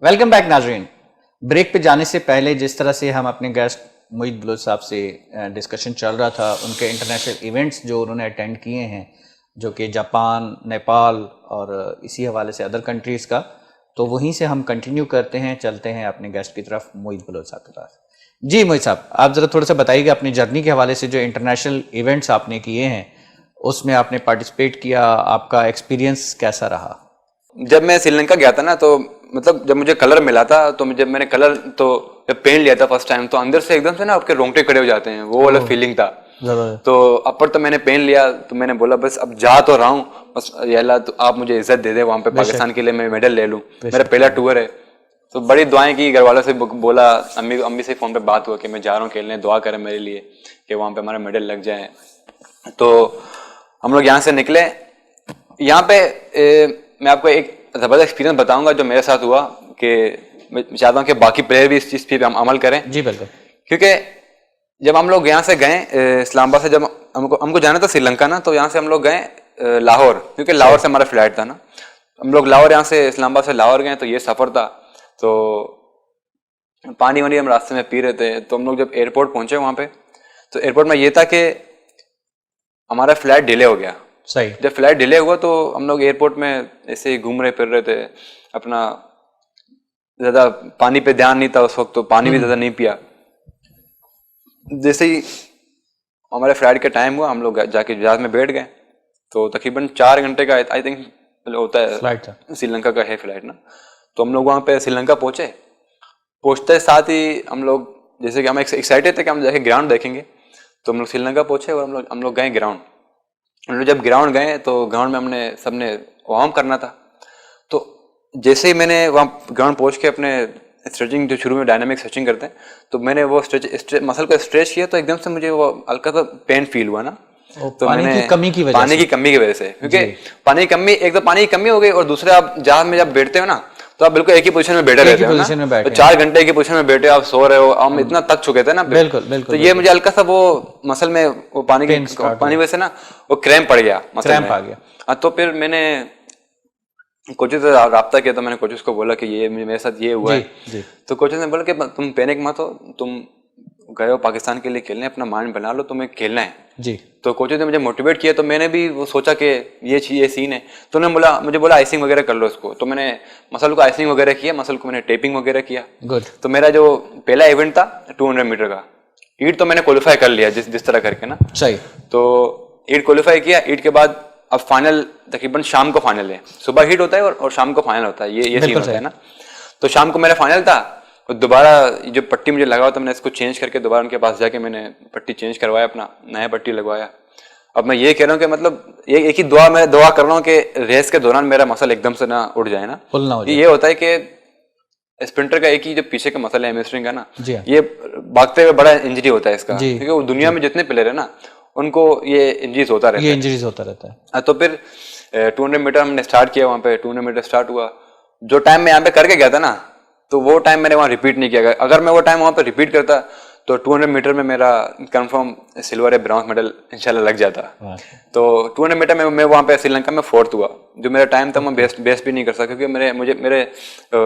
Welcome back नाजरीन। Break पे जाने से पहले जिस तरह से हम अपने गेस्ट मोहित बलोच साहब से डिस्कशन चल रहा था, उनके इंटरनेशनल इवेंट्स जो उन्होंने अटेंड किए हैं, जो कि जापान, नेपाल और इसी हवाले से अदर कंट्रीज़ का, तो वहीं से हम कंटिन्यू करते हैं, चलते हैं अपने गेस्ट की तरफ, मोहित बलोच साहब के पास। जी मोहित साहब, आप ज़रा थोड़ा सा बताइएगा अपनी जर्नी के हवाले से, जो इंटरनेशनल इवेंट्स आपने किए हैं उसमें आपने पार्टिसिपेट किया, आपका एक्सपीरियंस कैसा रहा? जब मैं श्रीलंका गया था ना, तो मतलब जब मुझे कलर मिला था, तो जब मैंने कलर तो जब पेन लिया था फर्स्ट टाइम, तो अंदर से एकदम से ना आपके रोंगटे खड़े हो जाते हैं, वो वाला फीलिंग था। तो अपर तो मैंने पेन लिया, तो मैंने बोला बस अब जा तो रहा हूँ, बस या अल्लाह तो आप मुझे इज्जत दे दे वहाँ पे, पाकिस्तान के लिए मैं मेडल ले लूँ, मेरा पहला टूर है। तो बड़ी दुआएं की, घर वालों से बोला, अम्मी से फोन पे बात हुआ कि मैं जा रहा हूँ खेलने, दुआ करें मेरे लिए कि वहाँ पे हमारा मेडल लग जाए। तो हम लोग यहाँ से निकले। यहाँ पे मैं आपको एक जबरदस्त एक्सपीरियंस बताऊंगा जो मेरे साथ हुआ, कि मैं चाहता हूँ कि बाकी प्लेयर भी इस चीज़ पे अमल करें। जी बिल्कुल। क्योंकि जब हम लोग यहाँ से गए इस्लामाबाद से, जब हमको जाना था श्रीलंका ना, तो यहाँ से हम लोग गए लाहौर, क्योंकि लाहौर से हमारा फ्लाइट था ना। हम लोग लाहौर, यहाँ से इस्लामाबाद से लाहौर गए, तो ये सफ़र था। तो पानी वानी हम रास्ते में पी रहे थे। तो हम लोग जब एयरपोर्ट पहुंचे वहाँ पे, तो एयरपोर्ट में ये था कि हमारा फ्लाइट डिले हो गया। सही। जब फ्लाइट डिले हुआ तो हम लोग एयरपोर्ट में ऐसे ही घूम रहे फिर रहे थे, अपना ज्यादा पानी पे ध्यान नहीं था उस वक्त, तो पानी भी ज्यादा नहीं पिया। जैसे ही हमारे फ्लाइट का टाइम हुआ, हम लोग जाके जहाज में बैठ गए। तो तकरीबन 4 घंटे का आई थिंक होता है फ्लाइट था, श्रीलंका का है फ्लाइट ना। तो हम लोग वहाँ पे श्रीलंका पहुंचे। पहुंचते साथ ही हम लोग, जैसे कि हम एक्साइटेड थे कि हम जाके ग्राउंड देखेंगे, तो हम लोग श्रीलंका पहुंचे और हम लोग गए ग्राउंड। हम लोग जब ग्राउंड गए तो ग्राउंड में हमने सबने वार्म करना था। तो जैसे ही मैंने वहाँ ग्राउंड पहुंच के अपने स्ट्रेचिंग, जो शुरू में डायनामिक स्ट्रेचिंग करते हैं, तो मैंने वो मसल को स्ट्रेच किया, तो एकदम से मुझे वो हल्का सा पेन फील हुआ ना। तो पानी की कमी की वजह से, क्योंकि पानी की कमी, एक तो पानी की कमी हो गई, और दूसरे आप जहाज में जब बैठते हो ना, तो आप बिल्कुल एक ही पोजीशन में बैठे रहते हो ना। तो 4 घंटे की पोजीशन में बैठे हो, आप सो रहे हो, हम इतना थक चुके थे ना। बिल्कुल बिल्कुल। तो ये मुझे हल्का सा वो मसल में वो पानी वजह से ना वो क्रैम्प पड़ गया, क्रैम्प आ गया। तो फिर मैंने कोचेस से रब्ता किया, तो मैंने कोचेस को बोला कि ये मेरे साथ ये हुआ है। तो कोचेस ने बोला कि तुम पैनिक मत हो, तुम गए हो पाकिस्तान के लिए खेलने, अपना माइंड बना लो, तुम्हें खेलना है जी। तो कोचेस ने मुझे मोटिवेट किया। तो मैंने भी वो सोचा कि ये सीन है। तो उन्होंने मुझे बोला आइसिंग वगैरह कर लो इसको। तो मैंने मसल को आइसिंग वगैरह किया, मसल को मैंने टेपिंग वगैरह किया। गुड। तो मेरा जो पहला इवेंट था 200 मीटर का, ईट तो मैंने क्वालिफाई कर लिया जिस तरह करके ना। सही। तो ईट क्वालिफाई किया। ईट के बाद अब फाइनल तकरीबन शाम को फाइनल है, सुबह हीट होता है और शाम को फाइनल होता है, ये सीन होता है ना। तो शाम को मेरा फाइनल था, और दोबारा जो पट्टी मुझे लगा था, मैंने इसको चेंज करके दोबारा उनके पास जाके मैंने पट्टी चेंज करवाया, अपना नया पट्टी लगवाया। अब मैं ये कह रहा हूँ कि मतलब एक ही मैं दुआ कर रहा हूँ कि रेस के दौरान मेरा मसल एकदम से ना उठ जाए ना। ये होता है कि स्प्रिंटर का एक ही जो पीछे का मसल है हैमस्ट्रिंग का ना, ये भागते हुए बड़ा इंजरी होता है इसका, क्योंकि दुनिया में जितने प्लेयर है ना उनको ये इंजरीज होता रहता है। तो फिर 200 मीटर हमने स्टार्ट किया। वहाँ पे 200 मीटर स्टार्ट हुआ। जो टाइम मैं यहाँ पे करके गया था ना, तो वो टाइम मैंने वहाँ रिपीट नहीं किया। अगर मैं वो टाइम वहाँ पे रिपीट करता तो 200 मीटर में मेरा कंफर्म सिल्वर या ब्रॉन्ज मेडल इंशाल्लाह लग जाता। तो 200 मीटर में मैं वहाँ पे श्रीलंका में 4th हुआ। जो मेरा टाइम था मैं बेस्ट भी नहीं कर सका, क्योंकि मेरे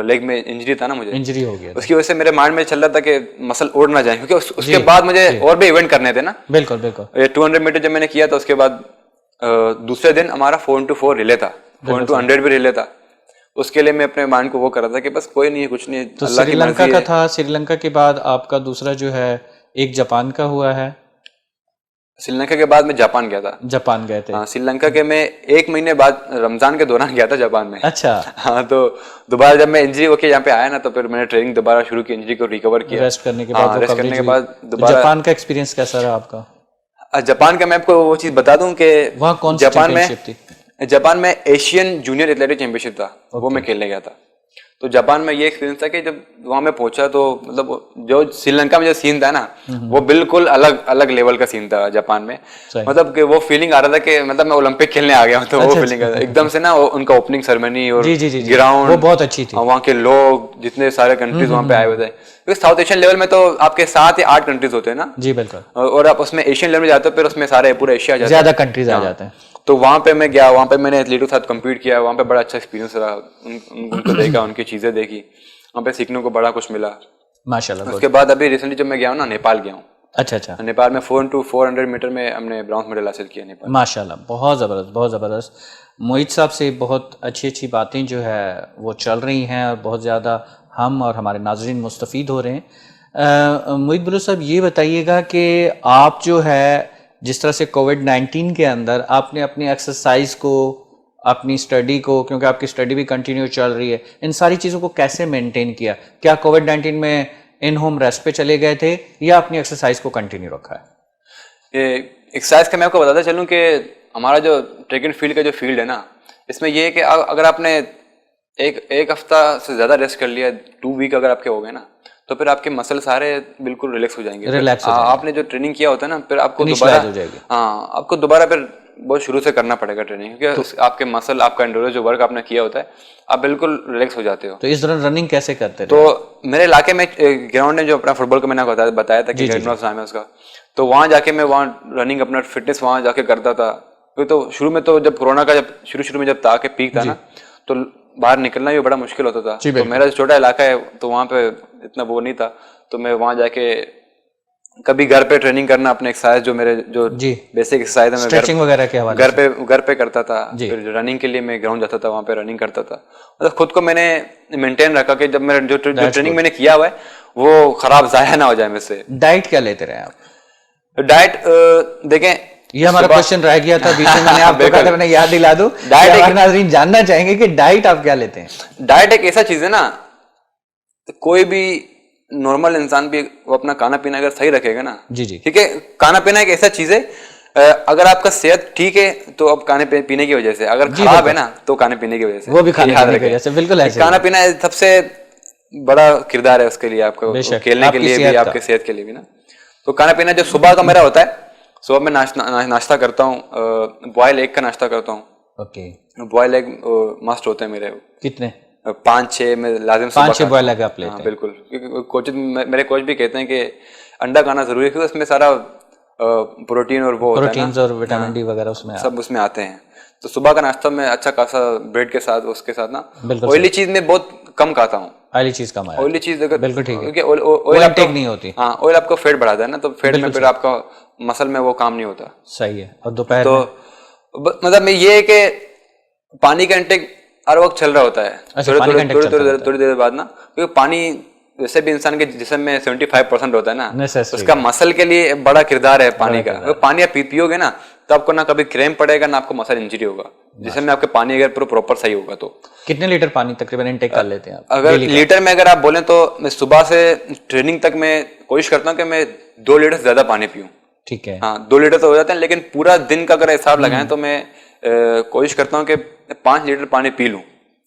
लेग में इंजरी था ना, मुझे इंजरी हो गया। उसकी वजह से मेरे माइंड में चल रहा था कि मसल उड़ ना जाए, क्योंकि उसके बाद मुझे और भी इवेंट करने थे ना। बिल्कुल बिल्कुल। 200 मीटर जब मैंने किया, तो उसके बाद दूसरे दिन हमारा 4x4 रिले था, 4x100 भी रिले था। उसके लिए मैं अपने माइंड को वो कर रहा था कि बस कोई नहीं है, कुछ नहीं है, तो श्रीलंका का था। श्रीलंका के बाद आपका दूसरा जो है एक जापान का हुआ है। श्रीलंका के बाद मैं जापान गया था। जापान गए थे? हाँ, श्रीलंका के मैं 1 महीने बाद रमजान के दौरान गया था जापान में। अच्छा। हाँ, तो दोबारा जब मैं इंजरी होके यहाँ पे आया ना, तो फिर मैंने ट्रेनिंग दोबारा शुरू की, इंजरी को रिकवर किया। रेस्ट करने के बाद रेस्ट करने के बाद दोबारा। जापान का एक्सपीरियंस कैसा रहा आपका? जापान का मैं आपको वो चीज बता दूं कि वहाँ कौन सी चैंपियनशिप थी? जापान में एशियन जूनियर एथलेटिक चैंपियनशिप था, वो मैं खेलने गया था। तो जापान में ये एक्सपीरियंस था कि जब वहां मैं पहुंचा, तो मतलब जो श्रीलंका में जो सीन था ना, वो बिल्कुल अलग लेवल का सीन था जापान में। मतलब कि वो फीलिंग आ रहा था कि मतलब मैं ओलंपिक खेलने आ गया हूं। तो वो फीलिंग एकदम से ना, उनका ओपनिंग सेरेमनी और ग्राउंड, वो बहुत अच्छी थी। वहाँ के लोग, जितने सारे कंट्रीज वहाँ पे आए हुए थे, क्योंकि साउथ एशियन लेवल में तो आपके 7 या 8 कंट्रीज होते हैं ना। जी बिल्कुल। और आप उसमें एशियन लेवल में जाते हो, फिर उसमें सारे पूरा एशिया आ जाता है, ज्यादा कंट्रीज आ जाते हैं। तो वहाँ पे मैं गया, वहाँ पे मैंने एथलीटों के साथ कम्पीट किया। वहाँ पे बड़ा अच्छा एक्सपीरियंस रहा, उनको देखा, उनकी चीज़ें देखी। वहाँ पे सीखने को बड़ा कुछ मिला। माशाल्लाह। उसके बाद अभी रिसेंटली जब मैं गया हूँ ना, नेपाल गया हूँ। अच्छा अच्छा। नेपाल में 4 into 400 मीटर में हमने ब्रॉन्ज मेडल हासिल किया नेपाल। माशाल्लाह, बहुत ज़बरदस्त, बहुत ज़बरदस्त। मोहित साहब से बहुत अच्छी अच्छी बातें जो है वो चल रही हैं और बहुत ज़्यादा हम और हमारे नाज़रीन मुस्तफ़ीद हो रहे हैं। मोहित बलूच साहब, ये बताइएगा कि आप जो है जिस तरह से कोविड-19 के अंदर आपने अपनी एक्सरसाइज को, अपनी स्टडी को, क्योंकि आपकी स्टडी भी कंटिन्यू चल रही है, इन सारी चीज़ों को कैसे मेंटेन किया? क्या कोविड-19 में इन होम रेस्ट पे चले गए थे या अपनी एक्सरसाइज को कंटिन्यू रखा है? ये एक्सरसाइज का मैं आपको बताता चलूँ कि हमारा जो ट्रैक एंड फील्ड का जो फील्ड है ना, इसमें ये है कि अगर आपने एक हफ्ता से ज़्यादा रेस्ट कर लिया, 2 वीक अगर आपके हो गए ना, तो फिर आपके मसल सारे बिल्कुल रिलैक्स हो जाएंगे। रिलैक्स हो जाएंगे। आपने जो ट्रेनिंग किया होता है ना, फिर आपको इनिशियलाइज हो जाएगी। हाँ, आपको दोबारा फिर बहुत शुरू से करना पड़ेगा ट्रेनिंग, क्योंकि आपके मसल, आपका एंडोरेंस जो वर्क आपने किया होता है, आप बिल्कुल रिलैक्स हो जाते हो। तो इस दौरान रनिंग कैसे करते थे? तो मेरे इलाके में ग्राउंड है जो अपना फुटबॉल का मैंने बताया था कि ग्राउंड नाम है उसका, तो वहाँ जाके मैं वहाँ रनिंग, अपना फिटनेस वहाँ जाके करता था। क्योंकि तो शुरू में तो जब कोरोना का जब शुरू में जब था के पीक था ना, तो बाहर निकलना भी बड़ा मुश्किल होता था। तो मेरा जो छोटा इलाका है तो वहाँ पे इतना वो नहीं था, तो मैं वहाँ जाके कभी घर पे ट्रेनिंग करना, अपने एक्सरसाइज जो मेरे जो बेसिक एक्सरसाइज है, स्ट्रेचिंग वगैरह के हवाले घर पे करता था। फिर रनिंग के लिए मैं ग्राउंड जाता था, वहाँ पे रनिंग करता था। मतलब खुद को मैंने मेंटेन रखा कि जब मेरा जो ट्रेनिंग मैंने किया हुआ है वो खराब जाया ना हो जाए मुझसे। डाइट क्या लेते रहे आप? डाइट देखें, ये हमारा क्वेश्चन रह गया था बीच में, मैंने आपको कहा था, मैंने याद दिला दूं। डाइट, हमारे नाज़रीन जानना चाहेंगे कि डाइट आप क्या लेते हैं? डाइट एक ऐसा चीज है ना, कोई भी नॉर्मल इंसान भी वो अपना खाना पीना अगर सही रखेगा ना, जी जी, ठीक है, खाना पीना एक ऐसा चीज है, अगर आपका सेहत ठीक है तो अब खाने पीने की वजह से, अगर खराब है ना तो खाने पीने की वजह से, वो भी खाने पीने की वजह से। बिल्कुल ऐसे खाना पीना सबसे बड़ा किरदार है उसके लिए, आपको खेलने के लिए भी, आपके सेहत के लिए भी ना। तो खाना पीना जो सुबह का मेरा होता है, सुबह में नाश्ता करता हूँ, बॉयल एग का नाश्ता करता हूँ। ओके, बॉयल एग मस्ट होते हैं मेरे। कितने? 5-6 में लाजिम, 5-6 बॉयल एग आप लेते हैं? बिल्कुल, क्योंकि कोच, मेरे कोच भी कहते हैं कि अंडा खाना जरूरी है, क्योंकि उसमें सारा प्रोटीन और वो प्रोटीन्स और विटामिन डी वगैरह उसमें सब उसमें आते हैं। तो सुबह का नाश्ता में अच्छा खासा ब्रेड के साथ, उसके साथ ना ऑयली चीज में बहुत कम खाता हूँ। ऑयली चीज कम है, ऑयली चीज बिल्कुल ठीक है, क्योंकि ऑयल इंटेक नहीं होती। हाँ, ऑयल आपको फेट बढ़ाता है ना, तो फेट में फिर आपका मसल में वो काम नहीं होता। सही है। और दोपहर तो मतलब ये है कि पानी का इंटेक हर वक्त चल रहा होता है, थोड़ी देर बाद ना, क्योंकि पानी वैसे भी इंसान के जिस्म में 75% होता है ना, उसका मसल के लिए बड़ा किरदार है पानी का। अगर पानी आप पियोगे ना तो आपको ना कभी क्रैम्प पड़ेगा ना आपको मसल इंजरी होगा, जिसमें में आपके पानी अगर प्रॉपर सही होगा। तो कितने लीटर पानी तकरीबन इंटेक कर लेते हैं आप? अगर लीटर में अगर आप बोलें तो मैं सुबह से ट्रेनिंग तक मैं कोशिश करता हूँ कि मैं 2 लीटर से ज्यादा पानी पीऊँ। ठीक है, हाँ, 2 लीटर तो हो जाते हैं, लेकिन पूरा दिन का अगर हिसाब लगाएं तो मैं कोशिश करता हूँ कि 5 लीटर पानी पी लूँ।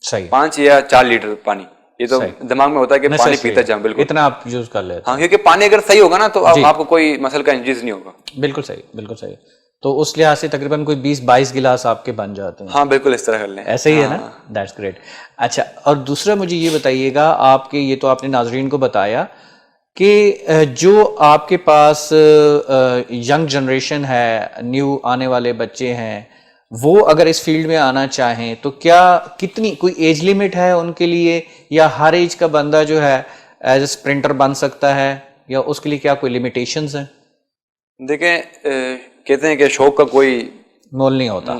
सही, 5 या 4 लीटर पानी, ये तो दिमाग में होता है कि पानी पीता जाऊं। बिल्कुल, इतना आप यूज कर लेते हैं। हाँ, क्योंकि पानी अगर सही होगा ना तो आपको कोई मसल का इंजरीज नहीं होगा। बिल्कुल सही, बिल्कुल सही। तो उस लिहाज से तकरीबन कोई 20-22 गिलास आपके बन जाते हैं? हाँ, बिल्कुल इस तरह कर लें। ऐसे ही है ना? That's great. अच्छा, और दूसरा मुझे ये बताइएगा, आपके ये तो आपने नाजरीन को बताया कि जो आपके पास यंग जनरेशन है, न्यू आने वाले बच्चे हैं, वो अगर इस फील्ड में आना चाहें तो क्या कितनी कोई एज लिमिट है उनके लिए, या हर एज का बंदा जो है एज ए स्प्रिंटर बन सकता है, या उसके लिए क्या कोई लिमिटेशंस हैं? देखें, कहते हैं कि शौक का कोई मोल नहीं होता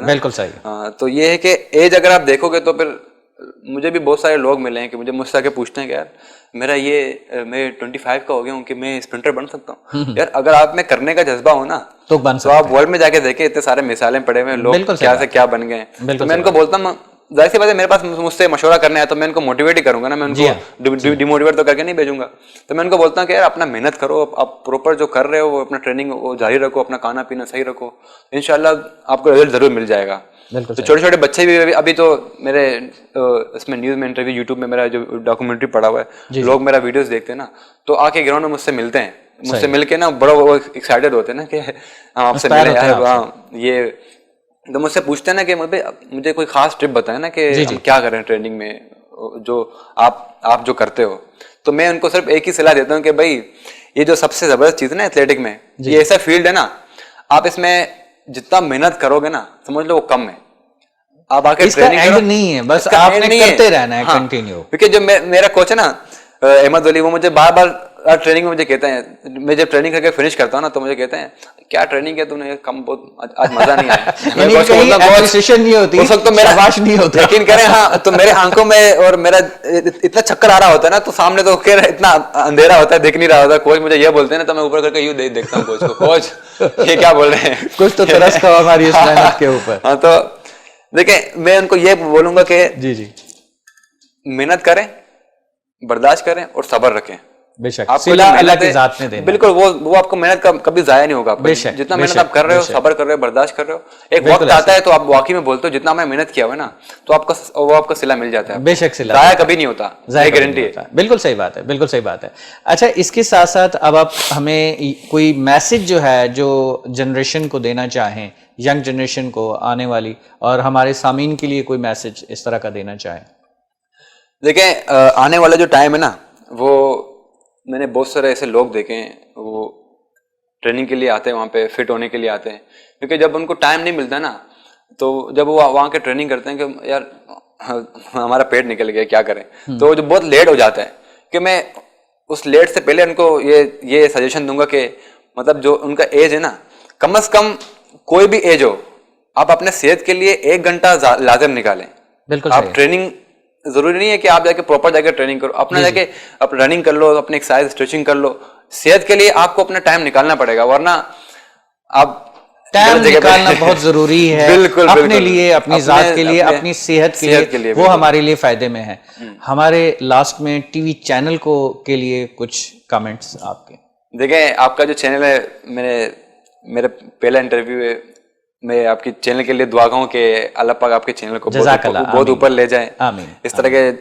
ना। बिल्कुल सही। हाँ, तो ये है कि एज अगर आप देखोगे तो फिर मुझे भी बहुत सारे लोग मिले हैं कि मुझसे आके पूछते हैं कि यार मेरा ये मैं 25 का हो गया हूँ कि मैं स्प्रिंटर बन सकता हूँ। यार अगर आप में करने का जज्बा हो ना तो बन सकते हैं। आप वर्ल्ड में जाके देखें, इतने सारे मिसालें पड़े हुए हैं, लोग क्या से क्या बन गए। तो मैं इनको बोलता हूँ, जाहिर सी बात है, मेरे पास मुझसे मशवरा करने आया तो मैं इनको मोटिवेट ही करूंगा ना, मैं उनको डिमोटिवेट तो करके नहीं भेजूंगा। तो मैं उनको बोलता हूँ कि यार अपना मेहनत करो, आप प्रॉपर जो कर रहे हो वो अपना ट्रेनिंग वो जारी रखो, अपना खाना पीना सही रखो, इंशाल्लाह आपको रिजल्ट जरूर मिल जाएगा। तो छोटे छोटे बच्चे भी अभी तो मेरे इसमें न्यूज में इंटरव्यू, यूट्यूब में मेरा जो डॉक्यूमेंट्री पड़ा हुआ है, लोग मेरा वीडियोस देखते हैं ना, तो आके ग्राउंड में मुझसे मिलते हैं, मुझसे मिलके ना बड़ा वो एक्साइटेड होते हैं ना कि आपसे मिले यार, ये तो मुझसे पूछते हैं ना कि मुझे कोई खास टिप बताए ना कि हम क्या करें ट्रेनिंग में, जो आप जो करते हो। तो मैं उनको सिर्फ एक ही सलाह देता हूँ कि भाई ये जो सबसे जबरदस्त चीज है ना एथलेटिक में, ये ऐसा फील्ड है ना, आप इसमें जितना मेहनत करोगे ना, समझ लो वो कम है। आप आके इसका ट्रेनिंग एंड करो। नहीं है, बस इसका आपने end नहीं है। करते रहना है हाँ, कंटिन्यू। क्योंकि जो मेरा कोच है ना अहमद वली, वो मुझे बार बार ट्रेनिंग में मुझे कहते हैं, मैं जब ट्रेनिंग करके फिनिश करता हूँ ना तो मुझे कहते हैं क्या ट्रेनिंग किया तूने, कम बहुत आज मजा नहीं आया। मैं यानी कोच को कहीं बोलता हूँ, कोच, appreciation नहीं होती, उस वक्त तो मेरा शाबाश नहीं होता। यकीन करें, हाँ, तो मेरे आंखों में और मेरा इतना चक्कर आ रहा होता है ना, तो सामने तो कह रहा इतना अंधेरा होता है, दिख नहीं रहा होता। कोच मुझे ये बोलते हैं ना तो मैं ऊपर करके यूं देखता हूँ कोच को, कोच ये क्या बोल रहे हैं। कुछ तो तरस खाओ हमारी इस मेहनत के ऊपर। हाँ, तो देखें, मैं उनको ये बोलूंगा कि जी जी, मेहनत करें, बर्दाश्त करें और सब्र रखें। बेशक आपको सिला जो अल्लाह मेहनत की है, जात में देना। बिल्कुल, वो आपको मेहनत कभी जाया नहीं होगा। बेशक, जितना मेहनत बेशक, आप कर रहे हो, बेशक। सब्र कर रहे हो, बर्दाश्त कर रहे हो, एक बिल्कुल वक्त आता ऐसे। है तो आप वाकई में बोलते हो जितना मैं मेहनत किया हुआ है ना, तो आपका सिला मिल जाता है। बेशक सिला जाया मिलता है। कभी नहीं होता, ज़ाया ये कभी गारंटी नहीं है। होता। बिल्कुल सही बात है, बिल्कुल सही बात है। अच्छा, इसके साथ साथ अब आप हमें कोई मैसेज जो है, जो जनरेशन को देना चाहें, यंग जनरेशन को आने वाली, और हमारे सामीन के लिए कोई मैसेज इस तरह का देना चाहें। देखें, आने वाला जो टाइम है ना, वो मैंने बहुत सारे ऐसे लोग देखे हैं, वो ट्रेनिंग के लिए आते हैं, वहाँ पे फिट होने के लिए आते हैं, क्योंकि जब उनको टाइम नहीं मिलता ना, तो जब वो वहाँ के ट्रेनिंग करते हैं कि यार हमारा पेट निकल गया, क्या करें, तो जो बहुत लेट हो जाता है। कि मैं उस लेट से पहले उनको ये सजेशन दूंगा कि मतलब जो उनका एज है ना, कम से कम कोई भी एज हो, आप अपने सेहत के लिए 1 घंटा लाजिम निकालें। बिल्कुल आप सही। ट्रेनिंग, जरूरी नहीं है कि आप जाके प्रॉपर जाके ट्रेनिंग करो, अपना जाके आप रनिंग कर लो, अपने एक्सरसाइज स्ट्रेचिंग कर लो। सेहत के लिए आपको अपना टाइम निकालना पड़ेगा, वरना आप टाइम निकालना बहुत जरूरी है। बिल्कुल, अपने बिल्कुल। लिए, अपनी जात के लिए, अपनी सेहत के लिए, वो हमारे लिए फायदे में है। हमारे लास्ट में टीवी चैनल के लिए कुछ कमेंट्स आपके। देखें, आपका जो चैनल है, मेरा पहला इंटरव्यू है, मैं आपकी चैनल के लिए दुआ कहूँ कि अल्लाह पाक आपके चैनल को बहुत ऊपर ले जाए। आमीन। इस तरह के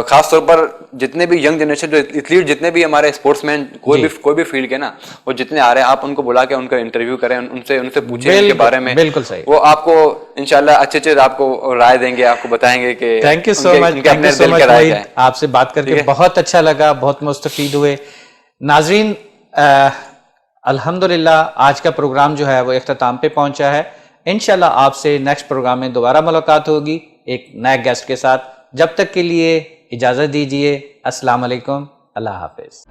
खास तौर पर जितने भी यंग जनरेशन, जो एथलीट, जितने भी हमारे स्पोर्ट्समैन, कोई भी फील्ड के ना, वो जितने आ रहे हैं, आप उनको बुला के उनका इंटरव्यू करें, उनसे पूछें उनके बारे में। बिल्कुल सही। वो आपको इंशाल्लाह अच्छे आपको राय देंगे, आपको बताएंगे कि thank you so much, thank you so much Mohit, आपसे बात करके बहुत अच्छा लगा, बहुत मुस्तफीद हुए। नाजरीन, अल्हम्दुलिल्लाह आज का प्रोग्राम जो है वो इख्तिताम पे पहुंचा है। इंशाल्लाह आपसे नेक्स्ट प्रोग्राम में दोबारा मुलाकात होगी एक नए गेस्ट के साथ। जब तक के लिए इजाज़त दीजिए। अस्सलाम वालेकुम, अल्लाह हाफिज।